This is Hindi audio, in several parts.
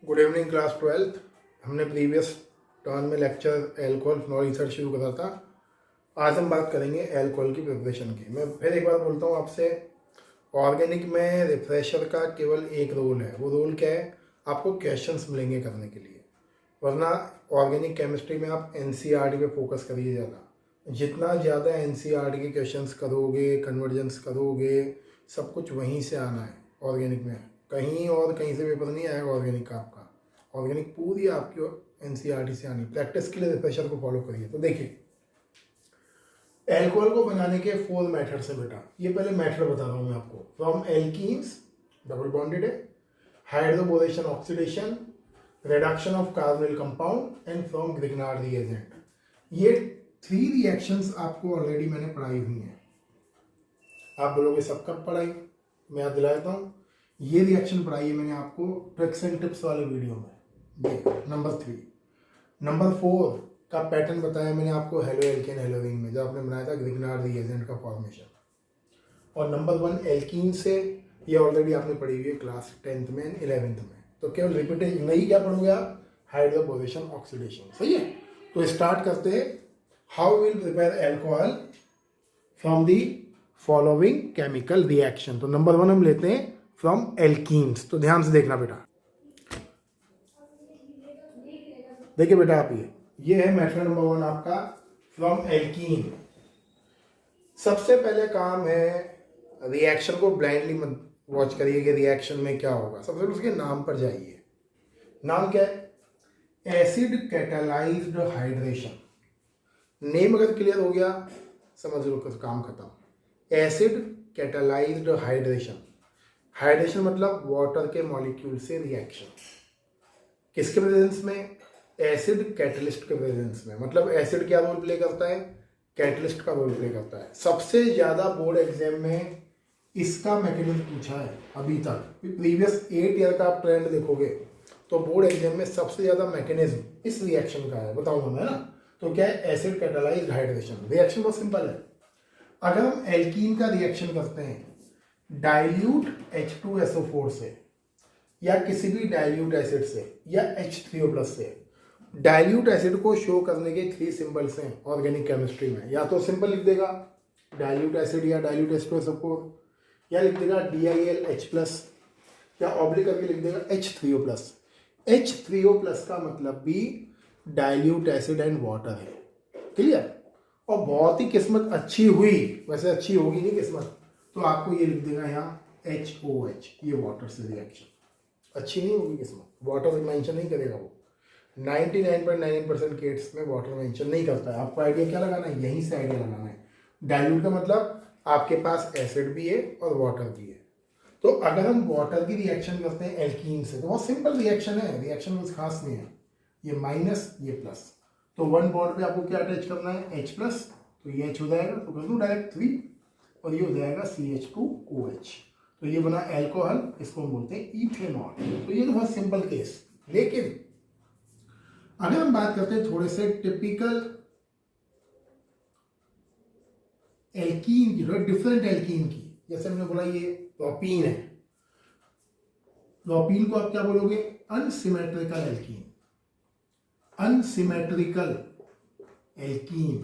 Good evening class 12th। हमने प्रीवियस टर्न में लेक्चर एल्कोहल फिनॉल ईथर शुरू करा था। आज हम बात करेंगे एल्कोहल की प्रिपरेशन की। मैं फिर एक बार बोलता हूँ आपसे, ऑर्गेनिक में रिफ्रेशर का केवल एक रोल है। वो रोल क्या है? आपको क्वेश्चंस मिलेंगे करने के लिए, वरना ऑर्गेनिक केमिस्ट्री में आप एनसीईआरटी पे फोकस करिए ज़्यादा। जितना ज़्यादा एनसीईआरटी के क्वेश्चंस करोगे, कन्वर्जेंस करोगे, सब कुछ वहीं से आना है ऑर्गेनिक में। कहीं और कहीं से पेपर नहीं आएगा ऑर्गेनिक का आपका। ऑर्गेनिक पूरी आपकी एनसीईआरटी से आनी। प्रैक्टिस के लिए रिफ्रेशर को फॉलो करिए। तो देखिए, एल्कोहल को बनाने के 4 मेथड्स है बेटा। ये पहले मेथड बता रहा हूँ मैं आपको। फ्रॉम एल्कीन्स, डबल बॉन्डेड है, hydroboration oxidation, reduction of carbonyl compound and from Grignard reagent. ये 3 रिएक्शंस आपको ऑलरेडी मैंने पढ़ाई हुई हैं। आप बोलोगे सब कब पढ़ाई? मैं याद दिला देता हूँ। ये रिएक्शन पढ़ाई है मैंने आपको ट्रिक्स एंड टिप्स वाले वीडियो में। ये नंबर 3। नंबर 4 का पैटर्न बताया मैंने आपको हेलो एल्केन हेलोविन में, जब आपने बनाया था ग्रिग्नार्ड रिएजेंट का फॉर्मेशन। और नंबर 1 एल्कीन से, ये ऑलरेडी आपने पढ़ी हुई है क्लास 10th में एंड 11th में। तो केवल रिपीटेड नहीं, क्या पढ़ोगे आप? Hydroboration oxidation. सही है। तो स्टार्ट करते हैं। How will prepare alcohol from the following chemical reaction. तो नंबर 1 हम लेते हैं फ्रॉम एल्कीन्स। तो ध्यान से देखना बेटा। देखिए बेटा, आप ये है मेथड नंबर 1 आपका फ्रॉम एल्कीन। सबसे पहले काम है, रिएक्शन को ब्लाइंडली मत वॉच करिए कि रिएक्शन में क्या होगा। सबसे पहले उसके नाम पर जाइए। नाम क्या है? Acid catalysed hydration. नेम अगर क्लियर हो गया, समझ लो कि काम खत्म। Acid catalysed hydration. हाइड्रेशन मतलब वाटर के मॉलिक्यूल से रिएक्शन। किसके प्रेजेंस में? एसिड कैटलिस्ट के प्रेजेंस में। मतलब एसिड क्या रोल प्ले करता है? कैटलिस्ट का रोल प्ले करता है। सबसे ज्यादा बोर्ड एग्जाम में इसका मैकेनिज्म पूछा है अभी तक। प्रीवियस 8 ईयर का आप ट्रेंड देखोगे तो बोर्ड एग्जाम में सबसे ज्यादा मैकेनिज्म इस रिएक्शन का है। बताऊंगा मैं ना। तो क्या है? Acid catalysed hydration. रिएक्शन बहुत सिंपल है। अगर हम एल्कीन का रिएक्शन करते हैं डाइल्यूट H2SO4 से, या किसी भी डाइल्यूट एसिड से, या H3O+ से। डाइल्यूट एसिड को शो करने के 3 सिंबल्स हैं ऑर्गेनिक केमिस्ट्री में। या तो सिंपल लिख देगा डाइल्यूट एसिड या डाइल्यूट H2SO4, या लिख देगा DILH+, या ऑब्लिक करके लिख देगा H3O+। H3O+ का मतलब भी डाइल्यूट एसिड एंड वाटर है। क्लियर? और बहुत ही किस्मत अच्छी हुई, वैसे अच्छी होगी नहीं किस्मत, तो आपको ये लिख देगा यहाँ HOH, ये वाटर से रिएक्शन। अच्छी नहीं होगी किस्मत, वाटर मेंशन नहीं करेगा वो। 99.99% केस में वाटर मेंशन नहीं करता है। आपको आइडिया क्या लगाना है? यहीं से आइडिया लगाना है। डाइल्यूट का मतलब आपके पास एसिड भी है और वाटर भी है। तो अगर हम वाटर की रिएक्शन करते हैं एल्कीन से, तो बहुत सिंपल रिएक्शन है। रिएक्शन कुछ खास नहीं है। ये माइनस, ये प्लस। तो 1 बॉन्ड पे आपको क्या अटैच करना है? H+। तो ये H हो जाएगा, तो कर दूँ डायरेक्ट 3, और ये हो जाएगा CH2OH। तो ये बना एल्कोहल। इसको हम बोलते हैं इथेनॉल। तो ये तो बहुत सिंपल केस। लेकिन अगर हम बात करते हैं थोड़े से टिपिकल एल्कीन की, डिफरेंट एल्कीन की, जैसे हमने बोला ये प्रोपीन है। प्रोपीन को आप क्या बोलोगे? Unsymmetrical alkene. Unsymmetrical alkene.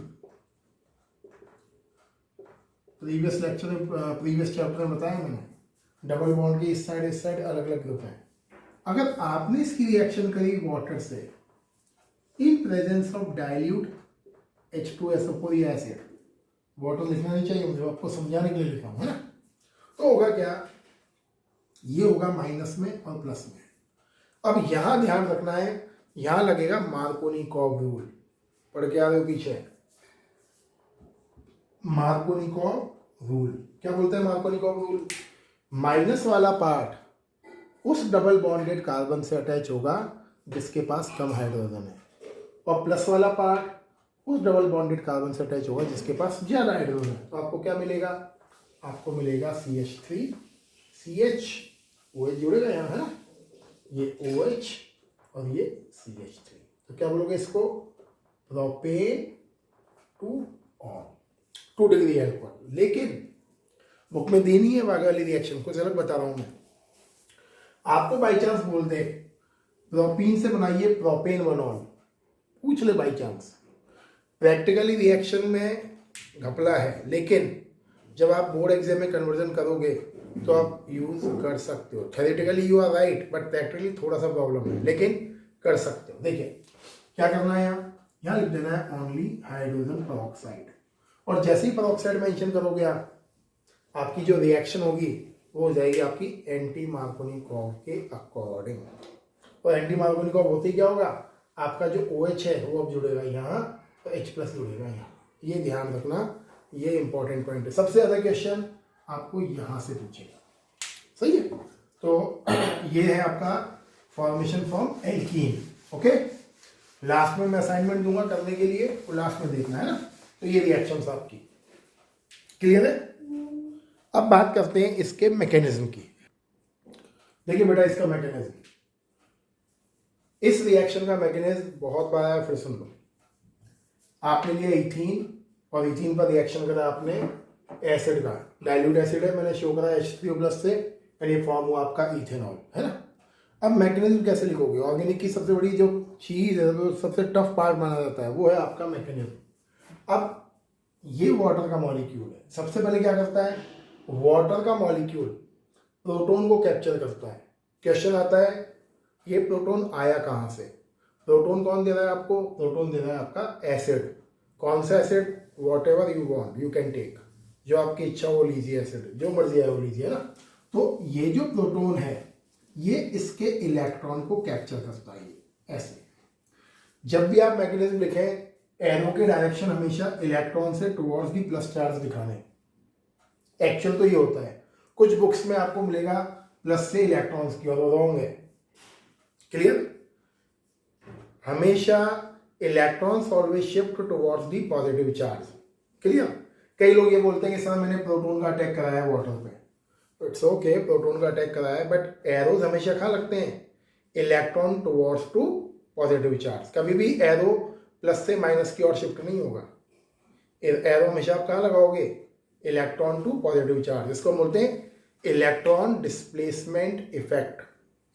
Previous lecture में, प्रीवियस चैप्टर में बताया मैंने, डबल बॉन्ड के इस साइड अलग अलग ग्रुप हैं। अगर आपने इसकी रिएक्शन करी वाटर से इन प्रेजेंस ऑफ डाइल्यूट H2SO4 या एसिड, वाटर लिखना नहीं चाहिए मुझे, आपको समझाने के लिए लिखा हूं, है ना। तो होगा क्या? ये होगा माइनस में और प्लस में। अब यहां ध्यान रखना है, यहां लगेगा मार्कोनिकॉव रूल। पढ़ के आ रहे हो पीछे? मार्कोनिकॉव रूल क्या बोलते हैं? मार्कोनिकॉव रूल, माइनस वाला पार्ट उस डबल बॉन्डेड कार्बन से अटैच होगा जिसके पास कम हाइड्रोजन है, और प्लस वाला पार्ट उस डबल बॉन्डेड कार्बन से अटैच होगा जिसके पास ज्यादा हाइड्रोजन है। तो आपको क्या मिलेगा? आपको मिलेगा CH3, CH, OH जुड़ेगा यहाँ, है ना। ये OH और ये CH3। तो क्या बोलोगे इसको? Propane two on, 2 degree alcohol. लेकिन बुक में दी नहीं है वाली रिएक्शन, कुछ अलग बता रहा हूं मैं। आपको बाई चांस बोल दे प्रोपीन से बनाइए प्रोपेन वनॉल, पूछ ले बाई चांस। प्रैक्टिकली रिएक्शन में घपला है, लेकिन जब आप बोर्ड एग्जाम में कन्वर्जन करोगे तो आप यूज कर सकते हो। Theoretically you are right, but practically थोड़ा सा प्रॉब्लम है, लेकिन कर सकते हो। देखिए क्या करना है, यहाँ लिख देना है ओनली हाइड्रोजन पेरोक्साइड, और जैसे ही पेरोक्साइड मेंशन करोगे आप, आपकी जो रिएक्शन होगी वो हो जाएगी आपकी एंटी मार्कोनिकॉव के अकॉर्डिंग। और एंटी मार्कोनिकॉव होते ही क्या होगा, आपका जो OH है वो अब जुड़ेगा यहाँ, तो H+ जुड़ेगा यहाँ। ये ध्यान रखना, ये इंपॉर्टेंट पॉइंट है। सबसे ज्यादा क्वेश्चन आपको यहाँ से पूछेगा, सही है। तो ये है आपका formation from alkene. Okay, last में मैं असाइनमेंट दूंगा करने के लिए, तो लास्ट में देखना है ना। तो ये रिएक्शंस आपकी क्लियर है। अब बात करते हैं इसके मैकेनिज्म की। देखिए बेटा, इसका मैकेनिज्म, इस रिएक्शन का मैकेनिज्म बहुत बड़ा है, फिर सुन लो। आपने लिया इथीन, और इथीन पर रिएक्शन करा आपने एसिड का, डाइल्यूट एसिड है, मैंने शो करा H3O+ से, और ये फॉर्म हुआ आपका इथेनॉल, है ना। अब मैकेनिज्म कैसे लिखोगे, ऑर्गेनिक की सबसे बड़ी जो चीज है, जो सबसे टफ पार्ट माना जाता है, वो है आपका मैकेनिज्म। अब ये वाटर का मॉलिक्यूल है, सबसे पहले क्या करता है, वाटर का मॉलिक्यूल प्रोटोन को कैप्चर करता है। क्वेश्चन आता है ये प्रोटोन आया कहाँ से, प्रोटोन कौन दे रहा है आपको, प्रोटोन दे रहा है आपका एसिड। कौन सा acid, whatever you want you can take, जो आपकी इच्छा वो लीजिए, एसिड जो मर्जी है वो लीजिए ना। तो ये जो प्रोटोन है ये इसके इलेक्ट्रॉन को कैप्चर करता है, ये ऐसे। जब भी आप मैकेनिज्म लिखें, एरो के डायरेक्शन हमेशा इलेक्ट्रॉन से टुवर्ड्स दी प्लस चार्ज दिखाने। एक्चुअल तो ये होता है, कुछ बुक्स में आपको मिलेगा प्लस से इलेक्ट्रॉन्स की, और वो रॉन्ग है। क्लियर, हमेशा electrons always shift towards the positive charge. Clear, कई लोग ये बोलते हैं कि सर मैंने प्रोटोन का अटैक कराया वाटर पे, इट्स ओके, प्रोटोन का अटैक कराया है, बट एरोज हमेशा कहाँ लगते हैं, electron towards to positive charge. कभी भी एरो प्लस से माइनस की ओर शिफ्ट नहीं होगा। एरो हमेशा आप कहाँ लगाओगे, इलेक्ट्रॉन टू पॉजिटिव चार्ज। इसको बोलते हैं इलेक्ट्रॉन डिस्प्लेसमेंट इफेक्ट।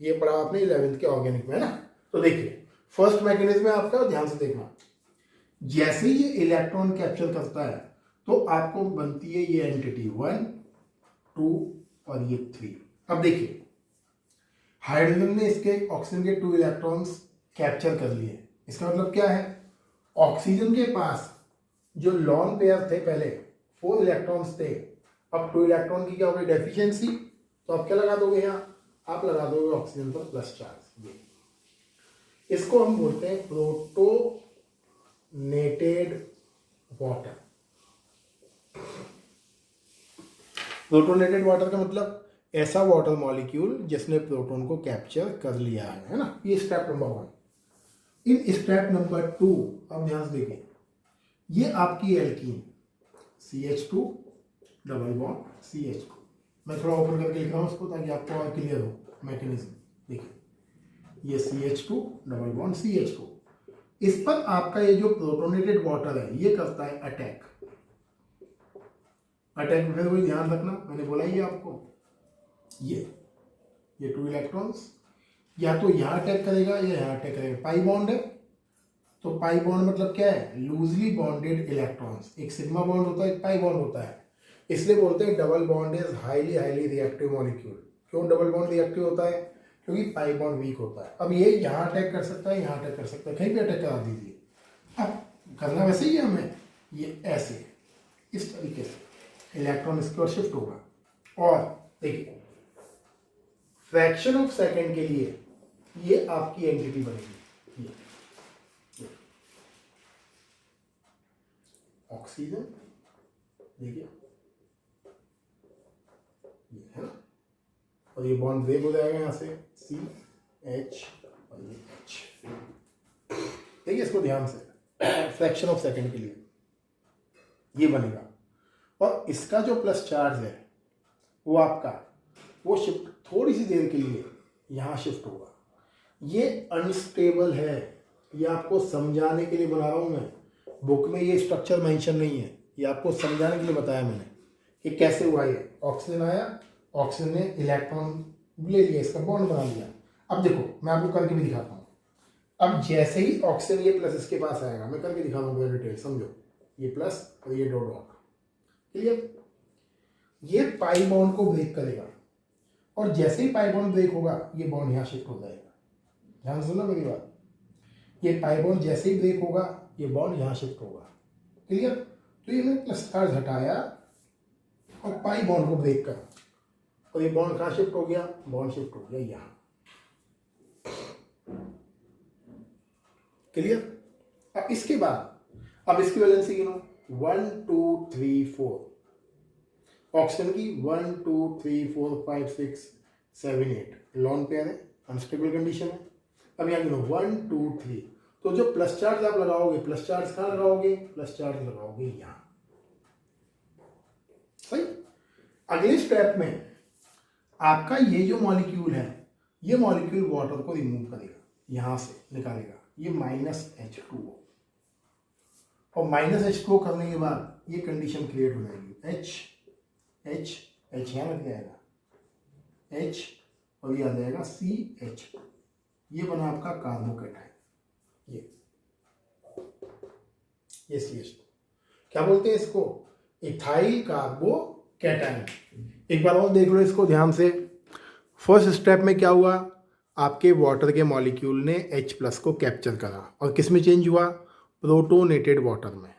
ये पढ़ा आपने 11th के ऑर्गेनिक में ना। तो देखिए फर्स्ट मैकेनिज्म है आपका, ध्यान से देखना। जैसे ये इलेक्ट्रॉन कैप्चर करता है तो आपको बनती है ये एंटिटी 1, 2 और ये 3। अब देखिए हाइड्रोजन ने इसके ऑक्सीजन के 2 इलेक्ट्रॉन्स कैप्चर कर लिए। इसका मतलब क्या है, ऑक्सीजन के पास जो लॉन पेयर थे पहले 4 इलेक्ट्रॉन्स थे, अब 2 इलेक्ट्रॉन की क्या हो गई, डेफिशिएंसी। तो आप क्या लगा दोगे यहाँ, आप लगा दोगे ऑक्सीजन पर प्लस चार्ज। ये इसको हम बोलते हैं प्रोटोनेटेड वाटर। प्रोटोनेटेड वाटर का मतलब ऐसा वाटर मॉलिक्यूल जिसने प्रोटोन को कैप्चर कर लिया है ना। ये स्टेप नंबर 1। इन स्टेप नंबर 2 अब ध्यान से देखें, ये आपकी alkene CH2 double bond CH2। मैं थोड़ा ऊपर करके लिख रहा हूँ उसको ताकि आपको और क्लियर हो मैकेनिज्म। देखिए ये CH2 डबल बॉन्ड CH2, इस पर आपका ये जो प्रोटोनेटेड वाटर है ये करता है अटैक। अटैक में फिर वही ध्यान रखना, मैंने बोला ही आपको, ये 2 इलेक्ट्रॉन्स या तो यहाँ अटैक करेगा या यहाँ अटैक करेगा। पाई बॉन्ड है तो पाई बॉन्ड मतलब क्या है, लूजली बॉन्डेड इलेक्ट्रॉन्स। एक सिग्मा बॉन्ड होता है, एक पाई बॉन्ड होता है, इसलिए बोलते हैं double bond is highly reactive molecule. क्यों डबल बॉन्ड रिएक्टिव होता है, क्योंकि पाई बॉन्ड वीक होता है। अब ये यहाँ अटैक कर सकता है, यहाँ अटैक कर सकता है, कहीं भी अटैक करा दीजिए। अब करना वैसे ही है हमें, ये ऐसे इस तरीके से इलेक्ट्रॉन इसकी ओर शिफ्ट होगा। और देखिए फ्रैक्शन ऑफ सेकेंड के लिए ये आपकी एंटिटी बनेगी, ये ऑक्सीजन, देखिए ये है ना, और ये बॉन्ड ब्रेक हो जाएगा यहाँ से CH और ये H। देखिए इसको ध्यान से, फ्रैक्शन ऑफ सेकंड के लिए ये बनेगा। और इसका जो प्लस चार्ज है वो आपका वो शिफ्ट थोड़ी सी देर के लिए यहाँ शिफ्ट होगा। ये अनस्टेबल है, ये आपको समझाने के लिए बना रहा हूँ मैं। बुक में ये स्ट्रक्चर मेंशन नहीं है, ये आपको समझाने के लिए बताया मैंने कि कैसे हुआ। ये ऑक्सीजन आया, ऑक्सीजन ने इलेक्ट्रॉन ले लिया, इसका बॉन्ड बना लिया। अब देखो मैं आपको करके भी दिखाता हूँ। अब जैसे ही ऑक्सीजन ये प्लस इसके पास आएगा, मैं करके दिखा दूँ पूरा डिटेल, समझो। ये प्लस और ये डॉट डॉट, क्लियर। ये पाई बॉन्ड को ब्रेक करेगा और जैसे ही पाई बॉन्ड ब्रेक होगा ये बॉन्ड यहाँ शिफ्ट हो जाएगा। ध्यान से सुनना मेरी बात। ये पाई बॉन्ड जैसे ही ब्रेक होगा ये बॉन्ड यहाँ शिफ्ट होगा, क्लियर। तो ये मैंने प्लस चार्ज हटाया और पाई बॉन्ड को ब्रेक करा और ये बॉन्ड कहाँ शिफ्ट हो गया, बॉन्ड शिफ्ट हो गया यहाँ, क्लियर। अब इसके बाद अब इसकी वैलेंसी गिनो, 1 2 3 4 ऑक्सीजन की, 1 2 3 4 5 6 7 8 लॉन पेयर है, अनस्टेबल कंडीशन है। अब यहाँ गिनो 1 2 3, तो जो प्लस चार्ज आप लगाओगे, प्लस चार्ज कहाँ लगाओगे, प्लस चार्ज लगाओगे यहाँ, सही। अगले स्टेप में आपका ये जो मॉलिक्यूल है, ये मॉलिक्यूल वाटर को रिमूव करेगा, यहां से निकालेगा, ये -H2O, और -H2O करने के बाद ये कंडीशन क्रिएट हो जाएगी, H यहाँ लग जाएगा, H और ये आ जाएगा CH, ये बना आपका कार्बोकैटायन, ये CH, क्या बोलते हैं इसको, इथाइल कार्बोकैटायन। एक बार और देख लो इसको ध्यान से। फर्स्ट स्टेप में क्या हुआ, आपके वाटर के मॉलिक्यूल ने H+ को कैप्चर करा और किस में चेंज हुआ, प्रोटोनेटेड वाटर में,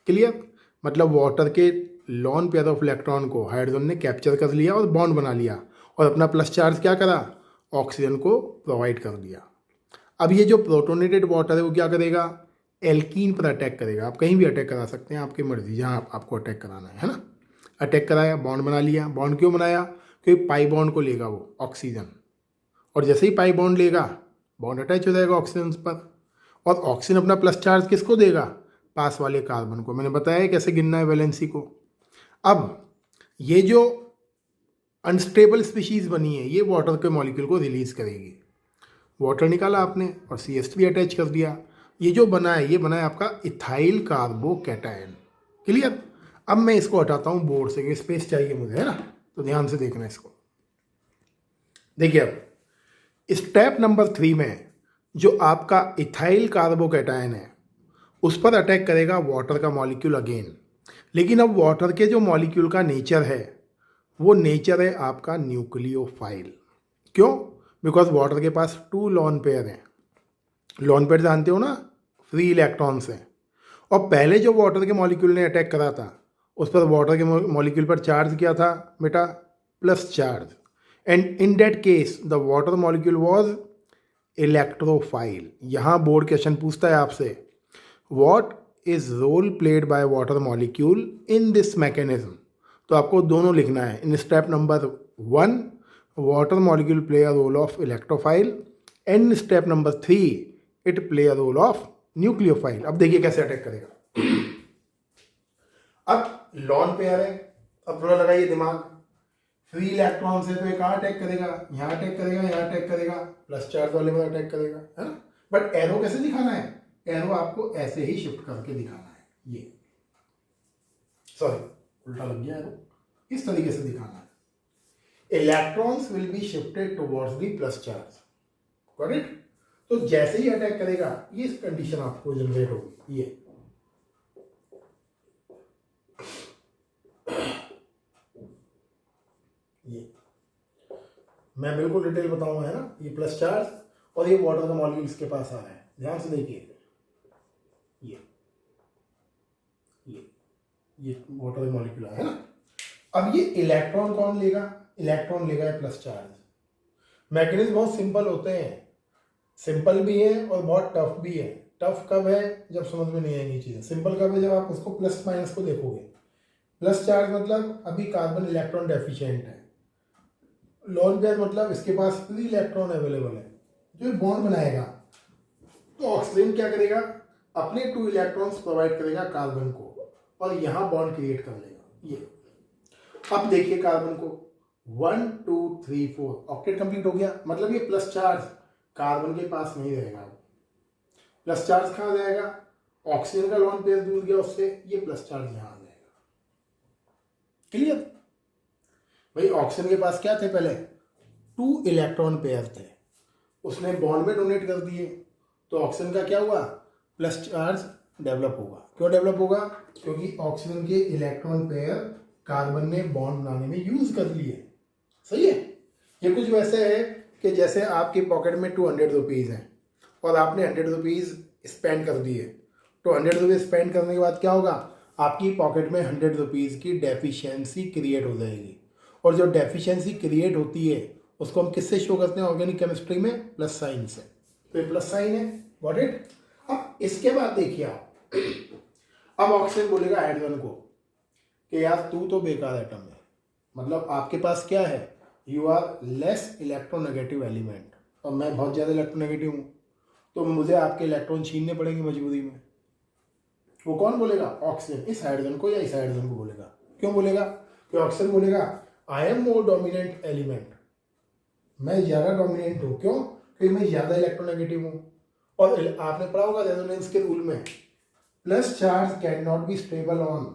क्लियर। मतलब वाटर के लॉन पेयर ऑफ इलेक्ट्रॉन को हाइड्रोजन ने कैप्चर कर लिया और बॉन्ड बना लिया और अपना प्लस चार्ज क्या करा, ऑक्सीजन को प्रोवाइड कर दिया। अब ये जो प्रोटोनेटेड वाटर है वो क्या करेगा, एल्कीन पर अटैक करेगा। आप कहीं भी अटैक करा सकते हैं, आपकी मर्जी, जहाँ आपको अटैक कराना है ना। अटैक कराया, बॉन्ड बना लिया। बॉन्ड क्यों बनाया, क्योंकि पाई बॉन्ड को लेगा वो ऑक्सीजन, और जैसे ही पाई बॉन्ड लेगा बॉन्ड अटैच हो जाएगा ऑक्सीजन पर, और ऑक्सीजन अपना प्लस चार्ज किसको देगा, पास वाले कार्बन को। मैंने बताया कैसे गिनना है वैलेंसी को। अब ये जो अनस्टेबल स्पीशीज बनी है ये वाटर के मॉलिक्यूल को रिलीज करेगी। वाटर निकाला आपने और CH भी अटैच कर दिया। ये जो बना है, ये बना है आपका इथाइल कार्बोकैटायन, क्लियर। अब मैं इसको हटाता हूँ बोर्ड से, स्पेस चाहिए मुझे, है ना, तो ध्यान से देखना इसको। देखिए अब स्टेप नंबर 3 में जो आपका इथाइल कार्बोकैटायन है उस पर अटैक करेगा वाटर का मॉलिक्यूल अगेन। लेकिन अब वाटर के जो मॉलिक्यूल का नेचर है वो नेचर है आपका न्यूक्लियोफाइल। क्यों, बिकॉज वाटर के पास 2 लॉन पेयर हैं। लॉन पेयर जानते हो ना, फ्री इलेक्ट्रॉन्स हैं। और पहले जो वाटर के मॉलिक्यूल ने अटैक करा था उस पर वाटर के मॉलिक्यूल पर चार्ज किया था बेटा, plus charge, and in that case the water molecule was electrophile. यहाँ बोर्ड क्वेश्चन पूछता है आपसे, what is role played by water molecule in this mechanism. तो आपको दोनों लिखना है। In step number 1 water molecule play a role of electrophile, and step number 3 it play a role of nucleophile. अब देखिए कैसे अटैक करेगा। अब लॉन पेयर है, अब थोड़ा लगाइए दिमाग। फ्री इलेक्ट्रॉन से तो ये कहाँ अटैक करेगा, यहाँ अटैक करेगा, यहाँ अटैक करेगा, प्लस चार्ज वाले में अटैक करेगा, है ना। बट एरो कैसे दिखाना है, एरो आपको ऐसे ही शिफ्ट करके दिखाना है। ये सॉरी उल्टा लग गया एरो, इस तरीके से दिखाना है। Electrons will be shifted towards the plus charge, correct. तो जैसे ही अटैक करेगा ये कंडीशन आपको जनरेट होगी। ये मैं बिल्कुल डिटेल बताऊंगा, है ना। ये प्लस चार्ज और ये वाटर का मॉलिक्यूल इसके पास आ रहा है, ध्यान से देखिए। ये वाटर का मॉलिक्यूल आया है ना। अब ये इलेक्ट्रॉन कौन लेगा, इलेक्ट्रॉन लेगा प्लस चार्ज। मैकेनिज्म बहुत सिंपल होते हैं, सिंपल भी है और बहुत टफ भी है। टफ कब है, जब समझ में नहीं आएंगी चीजें। सिंपल कब है, जब आप उसको प्लस माइनस को देखोगे। प्लस चार्ज मतलब अभी कार्बन इलेक्ट्रॉन डेफिशिएंट है। लॉन पेयर मतलब इसके पास फ्री इलेक्ट्रॉन अवेलेबल है, जो बॉन्ड बनाएगा। तो ऑक्सीजन क्या करेगा, अपने 2 इलेक्ट्रॉन्स प्रोवाइड करेगा कार्बन को और यहाँ बॉन्ड क्रिएट कर लेगा। ये अब देखिए कार्बन को 1 2 3 4 ऑक्टेट कंप्लीट हो गया। मतलब ये प्लस चार्ज कार्बन के पास नहीं रहेगा। प्लस चार्ज कहाँ जाएगा, ऑक्सीजन का लॉन पेयर दूर गया उससे, ये प्लस चार्ज यहाँ आ जाएगा। क्लियर भाई। ऑक्सीजन के पास क्या थे, पहले 2 इलेक्ट्रॉन पेयर थे, उसने बॉन्ड में डोनेट कर दिए, तो ऑक्सीजन का क्या हुआ, प्लस चार्ज डेवलप होगा। क्यों डेवलप होगा, क्योंकि ऑक्सीजन के इलेक्ट्रॉन पेयर कार्बन ने बॉन्ड बनाने में यूज कर लिए। सही है। ये कुछ वैसे है कि जैसे आपकी पॉकेट में 200 रुपीज़ हैं और आपने 100 रुपीज़ स्पेंड कर दिए, तो 100 रुपीज़ स्पेंड करने के बाद क्या होगा, आपकी पॉकेट में 100 रुपीज़ की डेफिशिएंसी क्रिएट हो जाएगी। और जो डेफिशिएंसी क्रिएट होती है उसको हम किससे शो करते हैं ऑर्गेनिक केमिस्ट्री में, प्लस साइन से। तो ये प्लस साइन है, गॉट इट। अब इसके बाद देखिए आप, अब ऑक्सीजन बोलेगा हाइड्रोजन को कि यार तू तो बेकार एटम है, मतलब आपके पास क्या है, you are less electronegative element और मैं बहुत ज़्यादा इलेक्ट्रोनेगेटिव हूँ, तो मुझे आपके इलेक्ट्रॉन छीनने पड़ेंगे मजबूरी में। वो कौन बोलेगा, ऑक्सीजन, इस हाइड्रोजन को या इस हाइड्रोजन को बोलेगा। क्यों बोलेगा, कि ऑक्सीजन बोलेगा I am more dominant element, मैं ज़्यादा डोमिनेंट हूँ। क्यों, क्योंकि मैं ज़्यादा इलेक्ट्रोनेगेटिव हूँ। और आपने पढ़ा होगा रेजोनेंस के रूल में, plus charge can not be stable on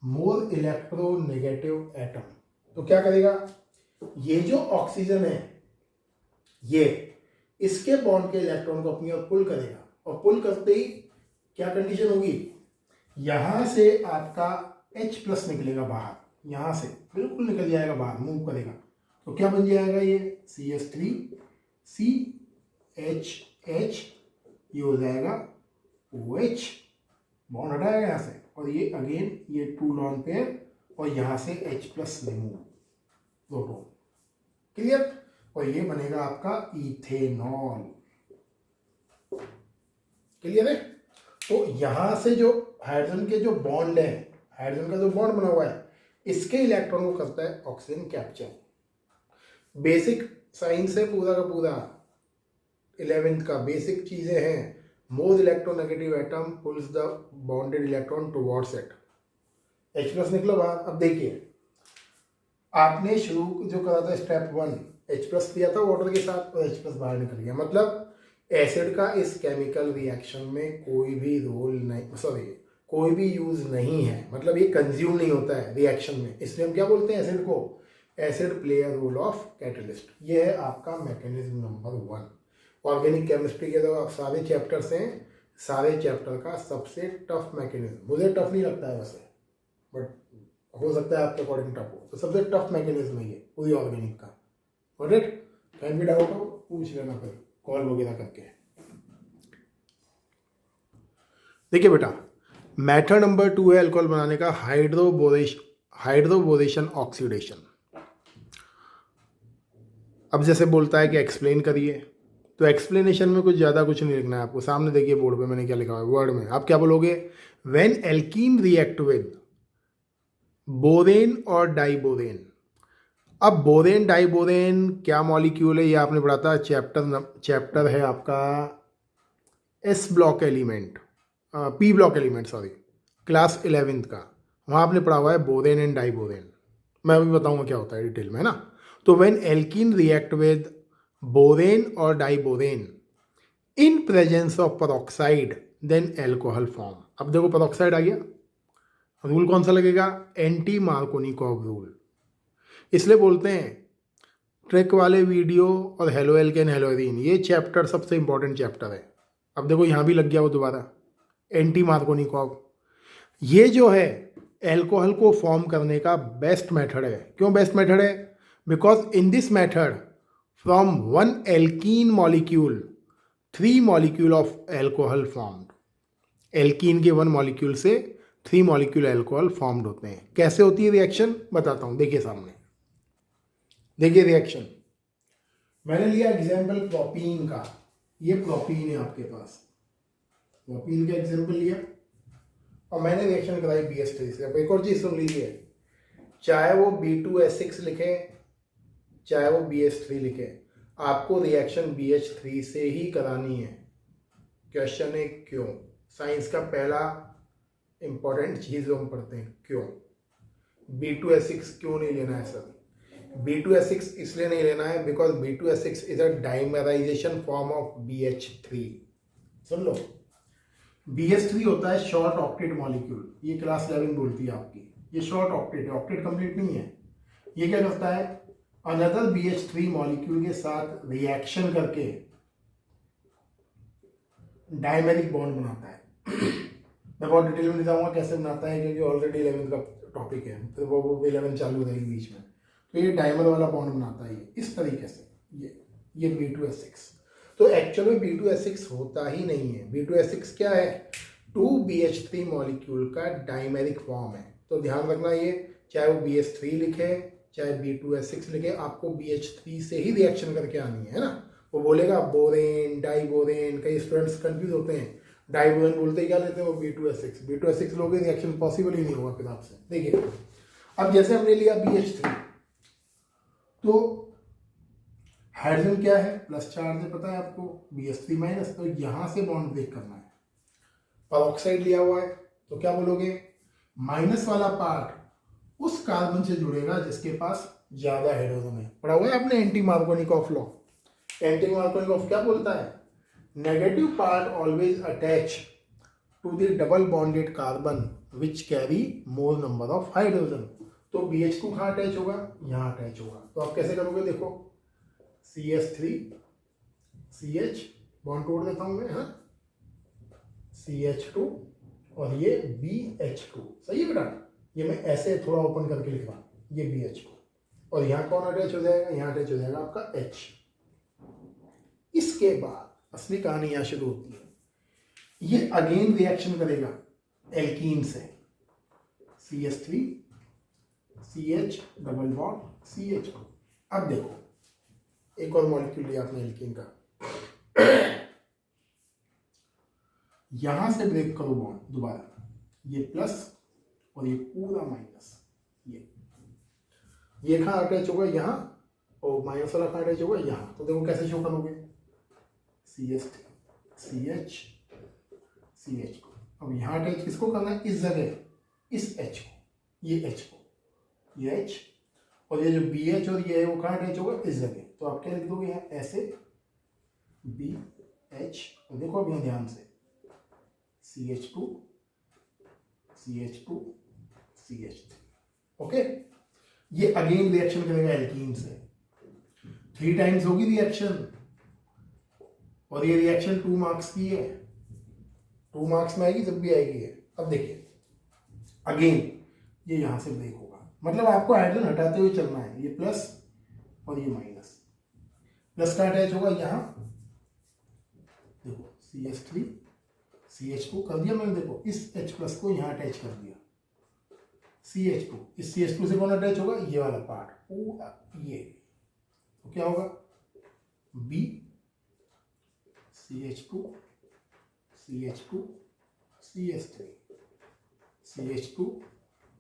more electronegative atom. तो क्या करेगा, ये जो ऑक्सीजन है ये इसके बॉन्ड के इलेक्ट्रॉन को अपनी ओर पुल करेगा, और पुल करते ही क्या कंडीशन होगी, यहां से आपका H+ निकलेगा बाहर, यहां से बिल्कुल निकल जाएगा बाहर, मूव करेगा। तो क्या बन जाएगा, ये CH3 CHH, ये हो जाएगा OH, बॉन्ड हटाएगा यहाँ से, और ये अगेन ये 2 लॉन पेयर, और यहाँ से H+ रिमूव, दोनों क्लियर। और ये बनेगा आपका इथेनॉल, क्लियर है। तो यहां से जो हाइड्रोजन के जो बॉन्ड है, हाइड्रोजन का जो बॉन्ड बना हुआ है, इसके इलेक्ट्रॉन को करता है ऑक्सीजन कैप्चर। बेसिक साइंस है पूरा का पूरा, 11th का बेसिक चीजें हैं। More electronegative atom pulls the bonded electron towards it, H+ निकलो बाहर। अब देखिए आपने शुरू जो करा था स्टेप 1, H+ लिया था वाटर के साथ और H+ बाहर निकल गया, मतलब एसिड का इस केमिकल रिएक्शन में कोई भी रोल नहीं, सॉरी कोई भी यूज नहीं है, मतलब ये कंज्यूम नहीं होता है रिएक्शन में, इसलिए हम क्या बोलते हैं एसिड को, acid play a role of catalyst. ये है आपका मैकेनिज्म नंबर 1। ऑर्गेनिक केमिस्ट्री के जो सारे चैप्टर्स हैं, सारे चैप्टर का सबसे टफ मैकेनिज्म, मुझे टफ नहीं लगता है वैसे, बट हो सकता है आपके अकॉर्डिंग टफ हो, तो सबसे टफ मैकेनिज्म है ये पूरी ऑर्गेनिक का। गॉट इट, कैन भी डाउट हो पूछ लेना फिर कॉल वगैरह करके। देखिए बेटा, मेथड नंबर 2 है अल्कोहल बनाने का हाइड्रोबोरेशन ऑक्सीडेशन। अब जैसे बोलता है कि एक्सप्लेन करिए, तो एक्सप्लेनेशन में कुछ ज़्यादा कुछ नहीं लिखना है आपको, सामने देखिए बोर्ड पे मैंने क्या लिखा है वर्ड में, आप क्या बोलोगे, when alkene react with borane और डाइबोरेन। अब बोरेन डाइबोरेन क्या मॉलिक्यूल है, ये आपने पढ़ा था, चैप्टर है आपका S block element, P block element sorry, class 11th का, वहाँ आपने पढ़ा हुआ है बोरेन एंड डाइबोरेन। मैं अभी बताऊंगा क्या होता है डिटेल में, है ना। तो when alkene react with borane और diborane in presence of peroxide then alcohol form. अब देखो पेरोक्साइड आ गया, रूल कौन सा लगेगा, एंटी मार्कोनिकॉव रूल। इसलिए बोलते हैं ट्रिक वाले वीडियो और हेलो एल्केन हेलोरीन, ये चैप्टर सबसे इंपॉर्टेंट चैप्टर है। अब देखो यहाँ भी लग गया वो दोबारा, एंटी मार्कोनिकॉव। ये जो है एल्कोहल को फॉर्म करने का बेस्ट मेथड है। क्यों बेस्ट मेथड है, because in this method from 1 alkene molecule 3 molecule of alcohol formed. Alkene के 1 मॉलिक्यूल से 3 मॉलिक्यूल एल्कोहल फॉर्म्ड होते हैं। कैसे होती है रिएक्शन बताता हूँ, देखिए सामने, देखिए रिएक्शन। मैंने लिया एग्जाम्पल प्रोपीन का, ये प्रोपीन है आपके पास, प्रोपीन का एग्जाम्पल लिया और मैंने रिएक्शन कराई BH3 से। अब एक और चीज सुन लीजिए, चाहे वो B2S6 लिखे चाहे वो BH3 लिखे, आपको रिएक्शन BH3 से ही करानी है। क्वेश्चन है क्यों, साइंस का पहला इंपॉर्टेंट चीज जो हम पढ़ते हैं, क्यों B2S6 क्यों नहीं लेना है सर। B2S6 इसलिए नहीं लेना है because B2S6 is a dimerisation form of BH3। Soon low, BH3 होता है शॉर्ट ऑक्टेट मॉलिक्यूल, ये क्लास 11 बोलती है आपकी, ये शॉर्ट ऑक्टेट है, ऑक्टेट कंप्लीट नहीं है। ये क्या करता है, अनदर BH3 मॉलिक्यूल के साथ रिएक्शन करके डायमेरिक बॉन्ड बनाता है। मैं बहुत डिटेल में नहीं जाऊँगा कैसे बनाता है, क्योंकि ऑलरेडी 11th का टॉपिक है, फिर वो 11 चालू हो जाएगी बीच में। तो ये डायमर वाला बॉन्ड बनाता है ये इस तरीके से, ये B2H6। तो एक्चुअल में B2H6 होता ही नहीं है। B2H6 क्या है? 2BH3 मॉलिक्यूल का डायमेरिक फॉर्म है। तो ध्यान रखना, ये चाहे वो BH3 लिखे चाहे B2H6 लिखे, आपको BH3 से ही रिएक्शन करके आनी है ना। वो बोलेगा बोरेन, डाइबोरेन, कई स्टूडेंट्स कंफ्यूज होते हैं, डाइबोरेन बोलते ही क्या लेते हैं वो B2H6 लोगे, रिएक्शन पॉसिबल ही नहीं होगा फिर आपसे। देखिए अब जैसे हमने लिया BH3, तो हाइड्रोजन क्या है? प्लस चार्ज है, पता है आपको, BH3 माइनस। तो यहां से बॉन्ड ब्रेक करना है। पेरोक्साइड लिया हुआ है, तो क्या बोलोगे? माइनस वाला पार्ट उस कार्बन से जुड़ेगा जिसके पास ज्यादा हाइड्रोजन है। पढ़ा हुआ है आपने anti Markovnikov law. Anti Markovnikov क्या बोलता है? Negative part always attach to the double bonded carbon which carry more number of hydrogen. तो BH2 कहाँ अटैच होगा? यहाँ अटैच होगा। तो आप कैसे करोगे? देखो CH3 CH बॉन्ड तोड़ देता हूं मैं, हाँ, CH2 और ये BH2। सही है बेटा? ये मैं ऐसे थोड़ा ओपन करके लिख रहा हूं, ये BH2 और यहाँ कौन अटैच हो जाएगा? यहाँ अटैच हो जाएगा आपका H। इसके बाद असली कहानी यहाँ शुरू होती है। ये अगेन रिएक्शन करेगा एल्कीन से, CH3 CH double bond CH2। अब देखो एक और मॉलिक्यूल लिया आपने एल्कीन का, यहां से ब्रेक करो बॉन्ड दोबारा, ये प्लस और ये पूरा माइनस। ये कहाँ अटैच होगा? यहाँ, और माइनस वाला कहाँ अटैच होगा? यहाँ। तो देखो कैसे शो करोगे? CH3 CH CH2। अब यहाँ अटैच किसको करना है? इस जगह, इस H को, ये H को, ये H, और ये जो BH और ये है वो कहाँ अटैच होगा? इस जगह। तो आप क्या लिख दोगे यहाँ? ऐसे BH, और देखो अब यहाँ ध्यान से CH2 CH2 CH3। ओके, ये अगेन रिएक्शन करेगा एल्कीन से, 3 टाइम्स होगी रिएक्शन, और ये रिएक्शन 2 मार्क्स की है। 2 मार्क्स में आएगी जब भी आएगी है। अब देखिए अगेन ये यहां से ब्रेक होगा, मतलब आपको हाइड्रोजन हटाते हुए चलना है। ये प्लस और ये माइनस, प्लस का अटैच होगा यहाँ, देखो CH3 CH को कर दिया मैंने, देखो इस H प्लस को यहाँ अटैच कर दिया, CH2, इस CH2 से कौन अटैच होगा? ये वाला पार्ट पूरा, ये। तो क्या होगा? B CH2 CH2 CH3 CH2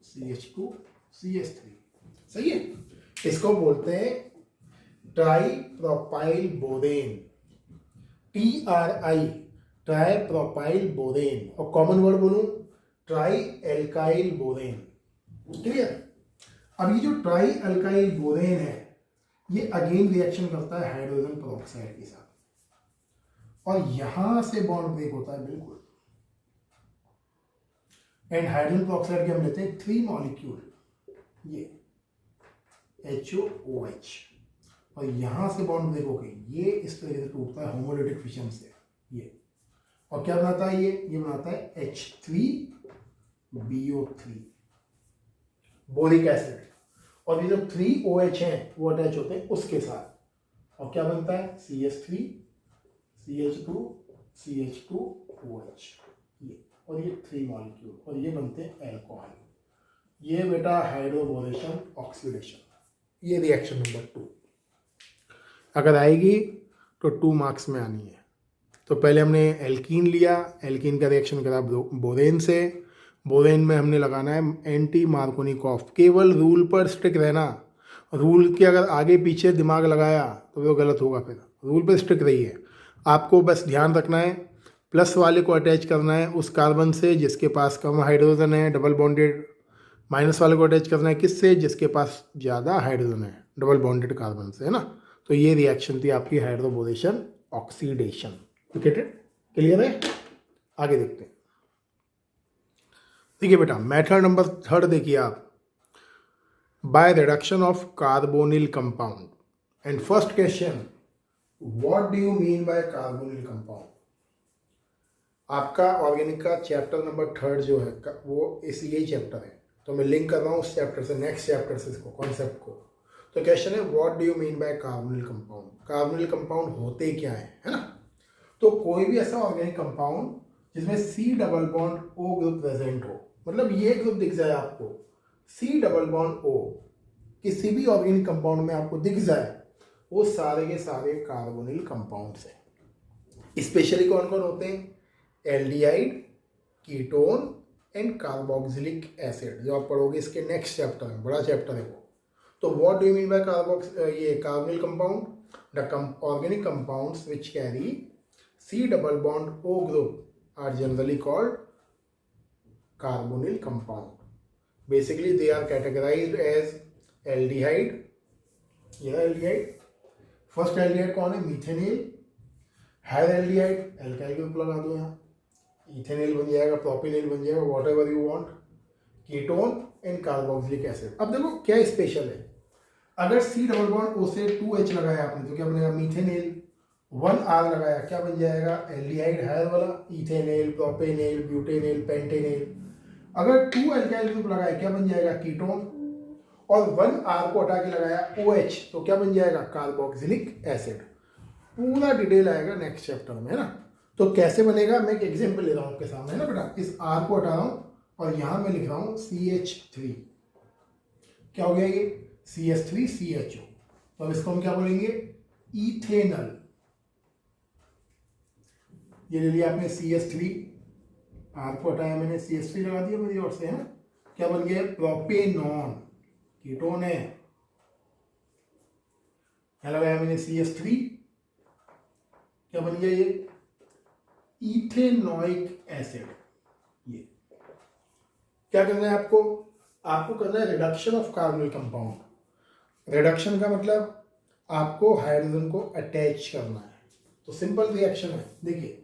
CH2 CH3। सही है? इसको बोलते हैं try propyl borane, TRI, try propyl borane. और कॉमन वर्ड बोलूं, ट्राई एल्काइल बोरेन। क्लियर? अब ये जो ट्राई एल्काइल बोरेन है, ये अगेन रिएक्शन करता है हाइड्रोजन पेरोक्साइड के साथ, और यहां से बॉन्ड ब्रेक होता है बिल्कुल। एंड हाइड्रोजन पेरोक्साइड के हम लेते हैं 3 मॉलिक्यूल, ये HOOH, और यहां से बॉन्ड ब्रेक होके ये इस तरीके से टूटता है होमोलिटिक फिशन से, ये। और क्या बनाता है ये बनाता है H3BO3 बोरिक एसिड, और ये जो 3OH हैं वो अटैच होते हैं उसके साथ, और क्या बनता है? CH3 CH2 CH2OH, ये, और ये 3 मॉलिक्यूल, और ये बनते हैं एल्कोहल। ये बेटा हाइड्रोबोरेशन ऑक्सीडेशन, ये रिएक्शन नंबर 2 अगर आएगी तो 2 मार्क्स में आनी है। तो पहले हमने एल्कीन लिया, एल्कीन का रिएक्शन करा बोरेन से, बोरेन में हमने लगाना है एंटी मार्कोनिकॉफ। केवल रूल पर स्टिक रहना, रूल के अगर आगे पीछे दिमाग लगाया तो वो गलत होगा। फिर रूल पर स्टिक रहिए, आपको बस ध्यान रखना है प्लस वाले को अटैच करना है उस कार्बन से जिसके पास कम हाइड्रोजन है डबल बॉन्डेड, माइनस वाले को अटैच करना है किससे? जिसके पास ज़्यादा हाइड्रोजन है डबल बॉन्डेड कार्बन से, है ना। तो ये रिएक्शन थी आपकी हाइड्रोबोरेशन ऑक्सीडेशन। क्लियर है? आगे देखते हैं। देखिए बेटा मेथड नंबर 3 देखिए आप, by reduction of carbonyl compound. And first question, what do you mean bye carbonyl compound? आपका ऑर्गेनिक का चैप्टर नंबर 3 जो है वो इसी यही चैप्टर है, तो मैं लिंक कर रहा हूँ उस चैप्टर से, नेक्स्ट चैप्टर से इसको कॉन्सेप्ट को। तो क्वेश्चन है what do you mean bye carbonyl compound, carbonyl compound होते क्या है ना। तो कोई भी ऐसा ऑर्गेनिक कंपाउंड जिसमें C double bond O group present हो, मतलब ये ग्रुप दिख जाए आपको, C डबल बॉन्ड O किसी भी ऑर्गेनिक कंपाउंड में आपको दिख जाए, वो सारे के सारे कार्बोनिल कंपाउंड्स हैं। स्पेशली कौन कौन होते हैं, aldehyde, ketone and carboxylic acid, जो आप पढ़ोगे इसके नेक्स्ट चैप्टर में, बड़ा चैप्टर है वो। तो what do you mean by ये carbonyl compound, the organic compounds which carry C double bond O group are generally called carbonyl compound. Basically, they are categorized as aldehyde. यह aldehyde. First aldehyde कौन है, मिथेनिल. हायर aldehyde, alkyl ग्रुप लगा दो यहाँ. इथेनिल बन जाएगा, प्रोपिनिल बन जाएगा, what ever you want. Ketone and carboxylic acid. अब देखो क्या स्पेशल है, अगर C डबल बॉन्ड O से 2H लगाया आपने तो क्या बनेगा, मिथेनिल. 1R लगाया क्या बन जाएगा, एल्डिहाइड हायर वाला, इथेनिल, प्रोपेनिल, ब्यूटेनिल, पेंटेनिल. अगर 2 अल्काइल ग्रुप लगाया क्या बन जाएगा, कीटोन. और 1R को हटा के लगाया OH तो क्या बन जाएगा, कार्बोक्सिलिक एसिड. पूरा डिटेल आएगा नेक्स्ट चैप्टर में, है ना. तो कैसे बनेगा, मैं एक एग्जांपल ले रहा हूँ आपके सामने, है ना बेटा. इस R को हटा रहा हूँ और यहाँ मैं लिख रहा हूँ CH3. क्या हो गया ये, CH3CHO. तो अब इसको हम क्या बोलेंगे, इथेनल. ये ले लिया आपने CH3, R को हटाया मैंने, CH3 लगा दिया मेरी ओर से, है ना. क्या बन गया, प्रोपेनॉन. कीटोन है, क्या लगाया मैंने, CH3. क्या बन गया ये, इथेनोइक एसिड. ये क्या करना है आपको, आपको करना है reduction of carbonyl compound. Reduction का मतलब आपको हाइड्रोजन को अटैच करना है. तो सिंपल रिएक्शन है, देखिए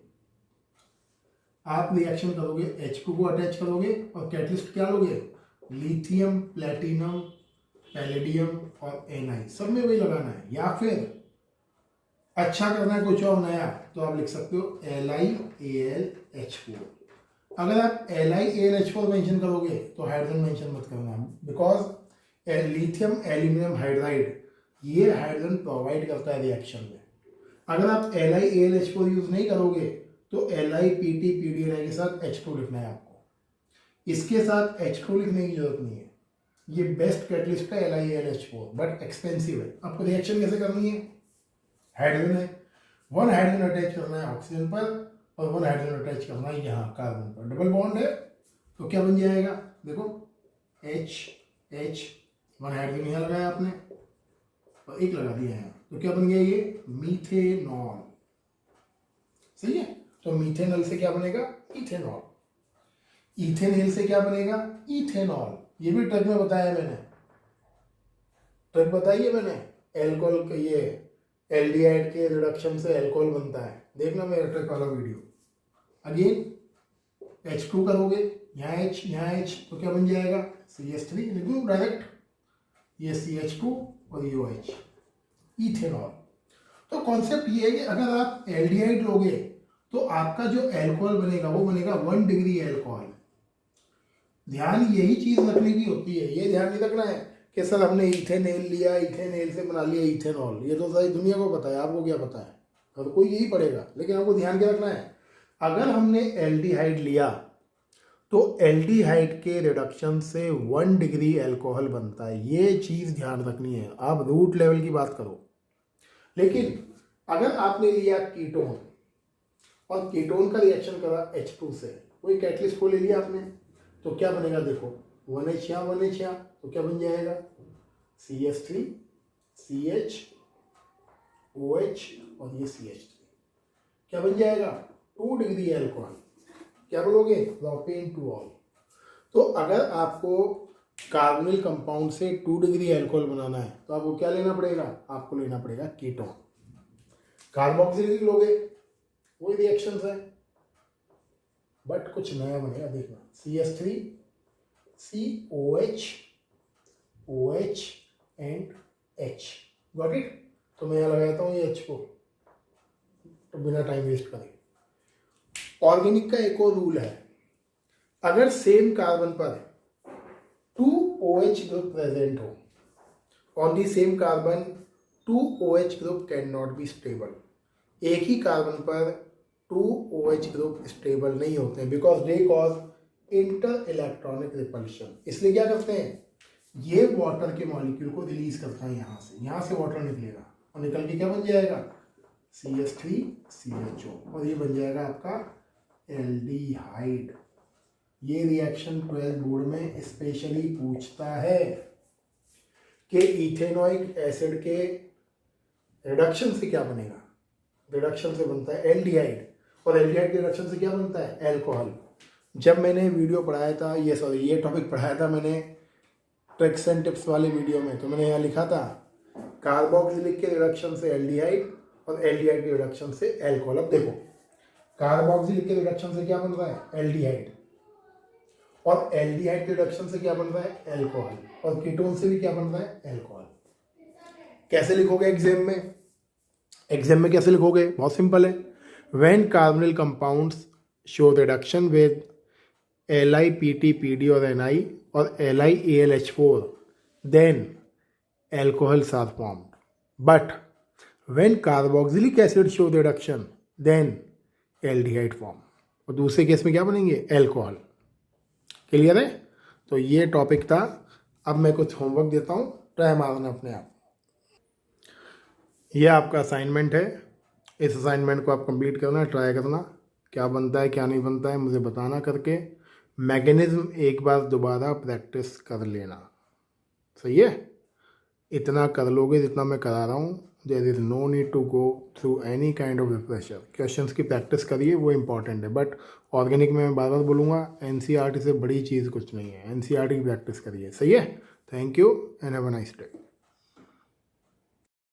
आप रिएक्शन करोगे, H2 को अटैच करोगे और कैटलिस्ट क्या लोगे, लिथियम, प्लेटिनम, पैलेडियम और Ni, सब में वही लगाना है. या फिर अच्छा करना है कुछ और नया, तो आप लिख सकते हो LiAlH4. अगर आप LiAlH4 मेंशन करोगे तो हाइड्रोजन मेंशन मत करना, बिकॉज लिथियम एल्यूमिनियम हाइड्राइड ये हाइड्रोजन प्रोवाइड करता है रिएक्शन में. अगर आप LiAlH4 यूज नहीं करोगे तो LiPt_PdNi के साथ H2 लिखना है आपको. इसके साथ H2 लिखने की जरूरत नहीं है. ये बेस्ट कैटलिस्ट है LiAlH4, बट एक्सपेंसिव है. आपको रिएक्शन कैसे करनी है, हाइड्रोजन है, 1 हाइड्रोजन अटैच करना है ऑक्सीजन पर और 1 हाइड्रोजन अटैच करना है यहाँ कार्बन पर. डबल बॉन्ड है तो क्या बन जाएगा, देखो H 1 हाइड्रोजन यहाँ लगाया आपने और एक लगा दिया यहाँ, तो क्या बन गया ये, मीथेनॉल. सही है. तो मीथेनॉल से क्या बनेगा, इथेनॉल. इथेनॉल से क्या बनेगा, इथेनॉल. ये भी ट्रिक में बताया मैंने, ट्रिक बताई है मैंने. एल्कोहल का ये एल्डिहाइड के रिडक्शन से एल्कोहल बनता है, देखना मेरा ट्रिक वाला वीडियो. अगेन H2 करोगे, यहाँ H यहाँ H तो क्या बन जाएगा, CH3 लिख दो डायरेक्ट. ये CH2 और ये OH, इथेनॉल. तो कॉन्सेप्ट ये है कि अगर आप एल्डिहाइड लोगे तो आपका जो एल्कोहल बनेगा वो बनेगा 1 डिग्री एल्कोहल. ध्यान यही चीज रखने की होती है, ये ध्यान नहीं रखना है कि सर हमने इथेनॉल लिया, इथेनॉल से बना लिया इथेनॉल. ये तो सारी दुनिया को पता है, आपको क्या पता है, हर कोई यही पढ़ेगा. लेकिन आपको ध्यान क्या रखना है, अगर हमने एल्डिहाइड लिया तो एल्डिहाइड के रिडक्शन से 1 डिग्री एल्कोहल बनता है. ये चीज ध्यान रखनी है. आप रूट लेवल की बात करो. लेकिन अगर आपने लिया कीटोन और कीटोन का रिएक्शन करा H2 से, कोई कैटलिस्ट को ले लिया आपने, तो क्या बनेगा, देखो 1H यहाँ 1H यहाँ, तो क्या बन जाएगा, CH3 CH OH और ये CH3. क्या बन जाएगा, 2 डिग्री एल्कोहल. क्या बोलोगे, प्रोपेन-2-ऑल. तो अगर आपको कार्बोनिल कंपाउंड से 2 डिग्री एल्कोहल बनाना है तो आपको क्या लेना पड़ेगा, आपको लेना पड़ेगा कीटोन. कार्बोक्सिलिक लोगे, वही रिएक्शन है बट कुछ नया बनेगा, देखना. CH3 COH OH and H. Got it. तो मैं यहाँ लगाता हूँ ये H को, तो बिना टाइम वेस्ट करें. ऑर्गेनिक का एक और रूल है, अगर सेम कार्बन पर 2 OH ग्रुप प्रेजेंट हो, on the same carbon 2 OH group can not be stable. एक ही कार्बन पर 2 OH ग्रुप स्टेबल नहीं होते हैं because they cause inter electronic repulsion. इसलिए क्या करते हैं, ये वाटर के मॉलिक्यूल को रिलीज करता है यहाँ से वाटर निकलेगा और निकल के क्या बन जाएगा, CH3CHO, और ये बन जाएगा आपका एल्डिहाइड। ये रिएक्शन 12th बोर्ड में स्पेशली पूछता है कि इथेनोइक एसिड के रिडक्शन से क्या बनेगा। रिडक्शन से बनता है एल्डिहाइड, और एल्डिहाइड के रिडक्शन से क्या बनता है, एल्कोहल। जब मैंने वीडियो पढ़ाया था, ये टॉपिक पढ़ाया था मैंने ट्रिक्स एंड टिप्स वाले वीडियो में, तो मैंने यहाँ लिखा था कार्बोक्सिलिक के रिडक्शन से एल्डिहाइड और एल्डिहाइड के रिडक्शन से एल्कोहल। अब देखो, कार्बोक्सिलिक के रिडक्शन से क्या बन रहा है, एल्डिहाइड, और एल्डिहाइड के रिडक्शन से क्या बन रहा है, एल्कोहल, और कीटोन से भी क्या बन रहा है, एल्कोहल। कैसे लिखोगे एग्जाम में, कैसे लिखोगे, बहुत सिंपल है। When carbonyl compounds show reduction with LiPT_PD और Ni और LiAlH4, then alcohols are formed. But when carboxylic acid show the reduction, then aldehyde form. और दूसरे केस में क्या बनेंगे, एल्कोहल। क्लियर है? तो ये टॉपिक था। अब मैं कुछ होमवर्क देता हूँ, ट्राई मारना अपने आप। ये आपका असाइनमेंट है, इस असाइनमेंट को आप कंप्लीट करना, ट्राई करना, क्या बनता है क्या नहीं बनता है मुझे बताना करके। मैकेनिज्म एक बार दोबारा प्रैक्टिस कर लेना, सही है? इतना कर लोगे जितना मैं करा रहा हूँ। There is no need to go through any kind of pressure. Questions की प्रैक्टिस करिए, वो इंपॉर्टेंट है। बट ऑर्गेनिक में मैं बार बार बोलूँगा, NCERT से बड़ी चीज़ कुछ नहीं है। NCERT की प्रैक्टिस करिए, सही है? Thank you and have a nice day.